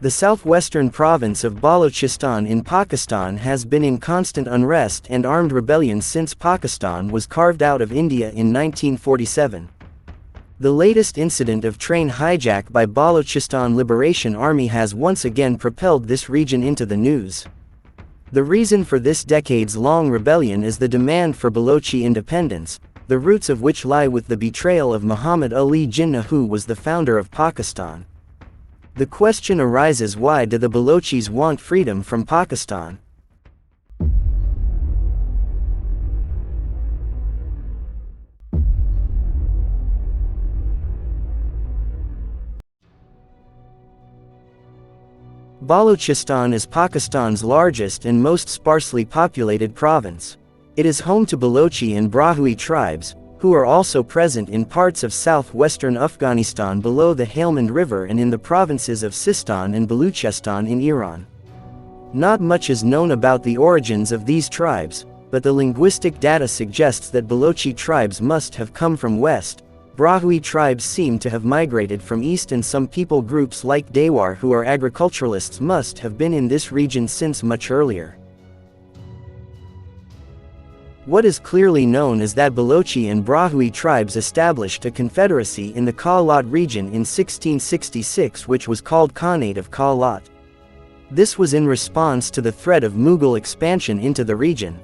The southwestern province of Balochistan in Pakistan has been in constant unrest and armed rebellion since Pakistan was carved out of India in 1947. The latest incident of train hijack by Balochistan Liberation Army has once again propelled this region into the news. The reason for this decades-long rebellion is the demand for Balochi independence, the roots of which lie with the betrayal of Muhammad Ali Jinnah, who was the founder of Pakistan. The question arises, why do the Balochis want freedom from Pakistan? Balochistan is Pakistan's largest and most sparsely populated province. It is home to Balochi and Brahui tribes, who are also present in parts of southwestern Afghanistan below the Helmand River and in the provinces of Sistan and Balochistan in Iran. Not much is known about the origins of these tribes, but the linguistic data suggests that Balochi tribes must have come from west. Brahui tribes seem to have migrated from east, and some people groups like Dewar, who are agriculturalists, must have been in this region since much earlier. What is clearly known is that Balochi and Brahui tribes established a confederacy in the Kalat region in 1666, which was called Khanate of Kalat. This was in response to the threat of Mughal expansion into the region.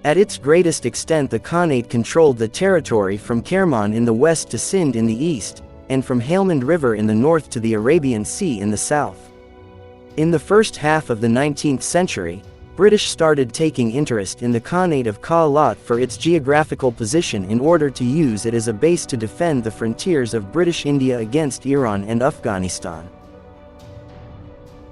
At its greatest extent, the Khanate controlled the territory from Kerman in the west to Sindh in the east, and from Helmand River in the north to the Arabian Sea in the south. In the first half of the 19th century, British started taking interest in the Khanate of Kalat for its geographical position in order to use it as a base to defend the frontiers of British India against Iran and Afghanistan.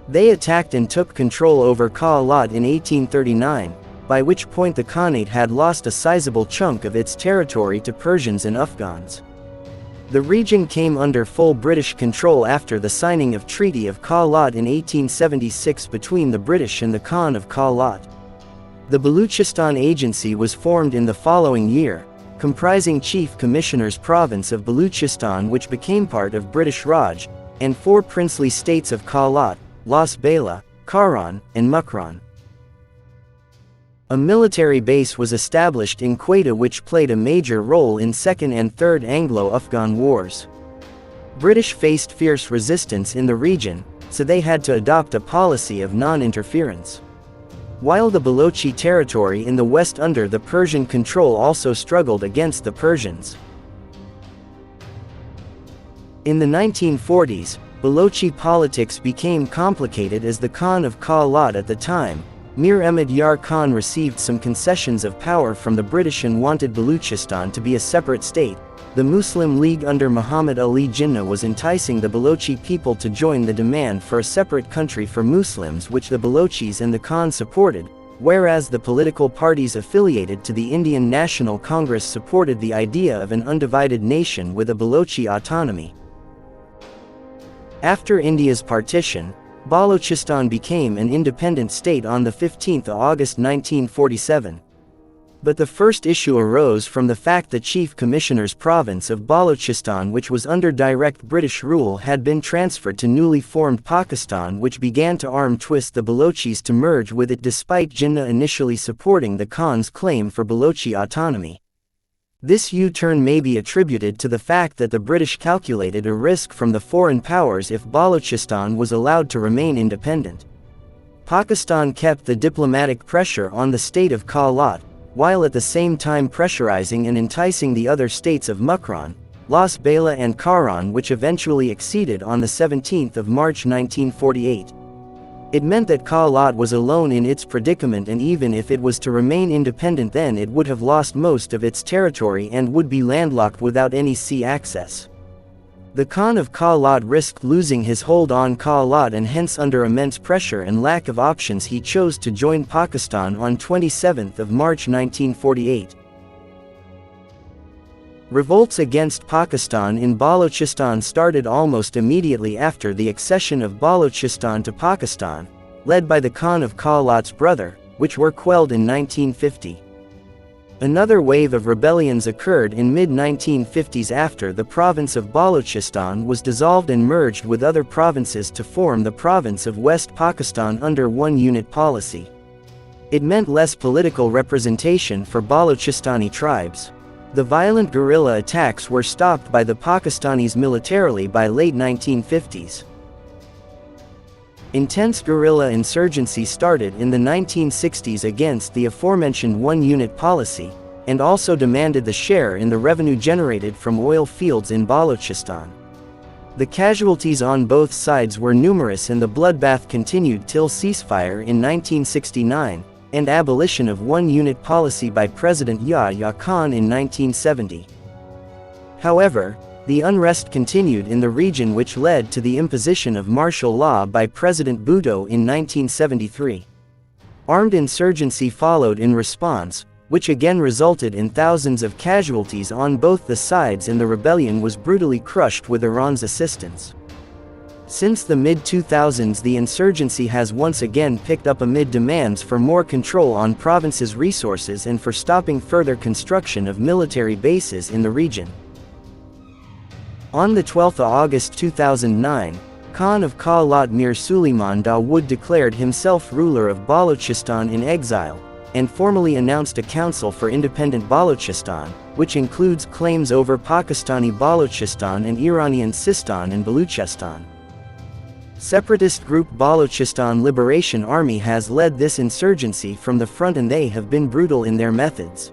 They attacked and took control over Kalat in 1839, by which point the Khanate had lost a sizable chunk of its territory to Persians and Afghans. The region came under full British control after the signing of Treaty of Kalat in 1876 between the British and the Khan of Kalat. The Balochistan Agency was formed in the following year, comprising Chief Commissioner's province of Balochistan, which became part of British Raj, and 4 princely states of Kalat, Las Bela, Karan, and Mukran. A military base was established in Quetta, which played a major role in Second and Third Anglo-Afghan Wars. British faced fierce resistance in the region, so they had to adopt a policy of non-interference. While the Balochi territory in the west under the Persian control also struggled against the Persians. In the 1940s, Balochi politics became complicated as the Khan of Kalat at the time, Mir Ahmad Yar Khan, received some concessions of power from the British and wanted Balochistan to be a separate state. The Muslim League under Muhammad Ali Jinnah was enticing the Balochi people to join the demand for a separate country for Muslims, which the Balochis and the Khan supported, whereas the political parties affiliated to the Indian National Congress supported the idea of an undivided nation with a Balochi autonomy. After India's partition, Balochistan became an independent state on 15 August 1947. But the first issue arose from the fact the Chief Commissioner's province of Balochistan, which was under direct British rule, had been transferred to newly formed Pakistan, which began to arm twist the Balochis to merge with it, despite Jinnah initially supporting the Khan's claim for Balochi autonomy. This U-turn may be attributed to the fact that the British calculated a risk from the foreign powers if Balochistan was allowed to remain independent. Pakistan kept the diplomatic pressure on the state of Kalat, while at the same time pressurizing and enticing the other states of Mukran, Las Bela and Karan, which eventually acceded on 17 March 1948. It meant that Kalat was alone in its predicament, and even if it was to remain independent, then it would have lost most of its territory and would be landlocked without any sea access. The Khan of Kalat risked losing his hold on Kalat, and hence under immense pressure and lack of options he chose to join Pakistan on 27 March 1948. Revolts against Pakistan in Balochistan started almost immediately after the accession of Balochistan to Pakistan, led by the Khan of Kalat's brother, which were quelled in 1950. Another wave of rebellions occurred in mid-1950s after the province of Balochistan was dissolved and merged with other provinces to form the province of West Pakistan under one-unit policy. It meant less political representation for Balochistani tribes. The violent guerrilla attacks were stopped by the Pakistanis militarily by late 1950s. Intense guerrilla insurgency started in the 1960s against the aforementioned one-unit policy, and also demanded the share in the revenue generated from oil fields in Balochistan. The casualties on both sides were numerous and the bloodbath continued till ceasefire in 1969, and abolition of one-unit policy by President Yahya Khan in 1970. However, the unrest continued in the region, which led to the imposition of martial law by President Bhutto in 1973. Armed insurgency followed in response, which again resulted in thousands of casualties on both the sides, and the rebellion was brutally crushed with Iran's assistance. Since the mid-2000s, the insurgency has once again picked up amid demands for more control on provinces' resources and for stopping further construction of military bases in the region. On 12 August 2009, Khan of Khalat Mir Suleiman Dawood declared himself ruler of Balochistan in exile, and formally announced a Council for Independent Balochistan, which includes claims over Pakistani Balochistan and Iranian Sistan and Balochistan. Separatist group Balochistan Liberation Army has led this insurgency from the front, and they have been brutal in their methods.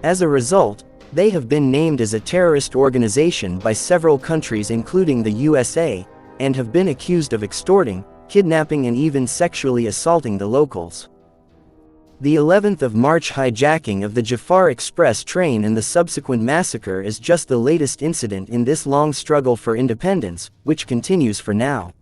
As a result, they have been named as a terrorist organization by several countries including the USA, and have been accused of extorting, kidnapping and even sexually assaulting the locals. The 11th of March hijacking of the Jafar Express train and the subsequent massacre is just the latest incident in this long struggle for independence, which continues for now.